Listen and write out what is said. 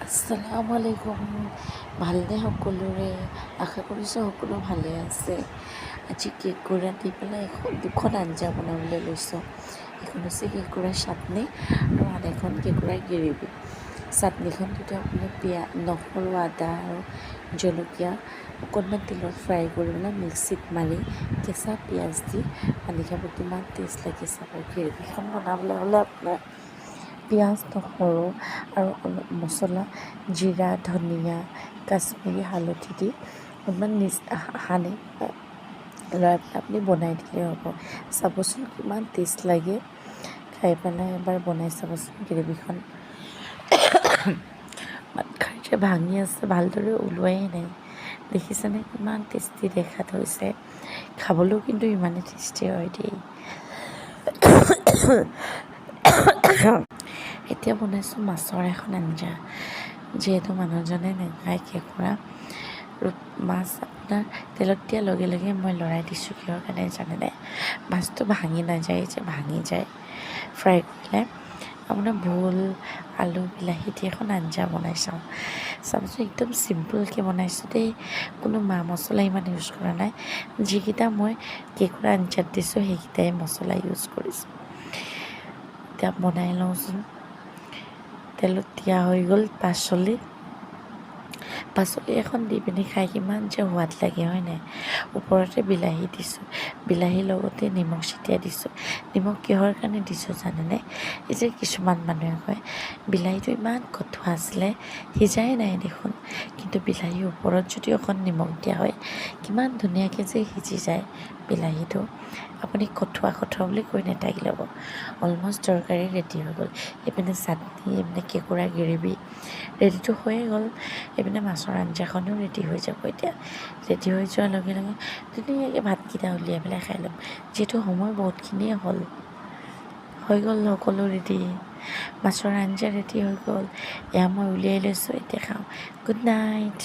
আসসালামু আলাইকুম। ভালনে সকলোৰে? আশা কৰিছোঁ সকলো ভালে আছে। আজি কেঁকুৰা দি পেলাই দুখন আঞ্জা বনাবলৈ লৈছোঁ। এখন হৈছে কেঁকুৰাৰ চাটনি আৰু আন এখন কেঁকুৰাৰ গ্ৰেভি। চাটনিখনটোতে আপোনাৰ নহৰু, আদা আৰু জলকীয়া অকণমান তেলত ফ্ৰাই কৰি পেলাই মিক্সিত মাৰি কেঁচা পিঁয়াজ দি পানী খাব কিমান টেষ্ট লাগে চাব। গ্ৰেভিখন বনাবলৈ হ'লে আপোনাৰ পিঁয়াজ, নহৰু আৰু অলপ মছলা, জিৰা, ধনিয়া, কাশ্মীৰী হালধি দি অকণমান সানি লৰাই পেলাই আপুনি বনাই দিলেই হ'ব। চাবচোন কিমান টেষ্ট লাগে। খাই পেলাই এবাৰ বনাই চাবচোন গ্ৰেভিখন। মাতষাৰ যে ভাঙি আছে, ভালদৰে ওলোৱাই নাই। দেখিছেনে কিমান টেষ্টি দেখাত হৈছে। খাবলৈও কিন্তু ইমানেই টেষ্টি হয় দেই। এতিয়া বনাইছোঁ মাছৰ এখন আঞ্জা। যিহেতু মানুহজনে নাখায় কেঁকুৰা, মাছ আপোনাৰ তেলত দিয়াৰ লগে লগে মই লৰাই দিছোঁ। কিহৰ কাৰণে জানেনে? মাছটো ভাঙি নাযায়, যে ভাঙি যায়। ফ্ৰাই কৰিলে আপোনাৰ ভোল, আলু, বিলাহী দি এখন আঞ্জা বনাই চাবচোন। একদম চিম্পুলকৈ বনাইছোঁ দেই। কোনো মা মছলা ইমান ইউজ কৰা নাই। যিকেইটা মই কেঁকুৰা আঞ্জাত দিছোঁ সেইকেইটাই মছলা ইউজ কৰিছোঁ। এতিয়া বনাই লওঁচোন। তেলত দিয়া হৈ গ'ল পাচলি এখন দি পিনি খাই কিমান যে সোৱাদ লাগে হয় নাই? ওপৰতে বিলাহী দিছোঁ, বিলাহীৰ লগতে নিমখ ছটিয়াই দিছোঁ। নিমখ কিহৰ কাৰণে দিছোঁ জানেনে? এই যে কিছুমান মানুহে কয় বিলাহীটো ইমান কঠোৱা আছিলে, সিজাই নাই দেখোন। কিন্তু বিলাহীৰ ওপৰত যদি অকণ নিমখ দিয়া হয় কিমান ধুনীয়াকৈ যে সিজি যায় বিলাহীটো। আপুনি কঠোৱা বুলি কৈ নাথাকি ল'ব। অলমষ্ট তৰকাৰী ৰেডি হৈ গ'ল। এইপিনে চাটনি, এইপিনে কেঁকুৰা গ্ৰেভি ৰেডিটো হৈয়ে গ'ল। এইপিনে মাছৰ আঞ্জাখনো ৰেডি হৈ যাব। এতিয়া ৰেডি হৈ যোৱাৰ লগে লগে ধুনীয়াকৈ ভাতকেইটা উলিয়াই পেলাই খাই ল'ম। যিহেতু সময় বহুতখিনিয়ে হৈ গ'ল সকলো ৰেডি। মাছৰ আঞ্জা ৰেডি হৈ গ'ল। এয়া মই উলিয়াই লৈছোঁ, এতিয়া খাওঁ। Good night.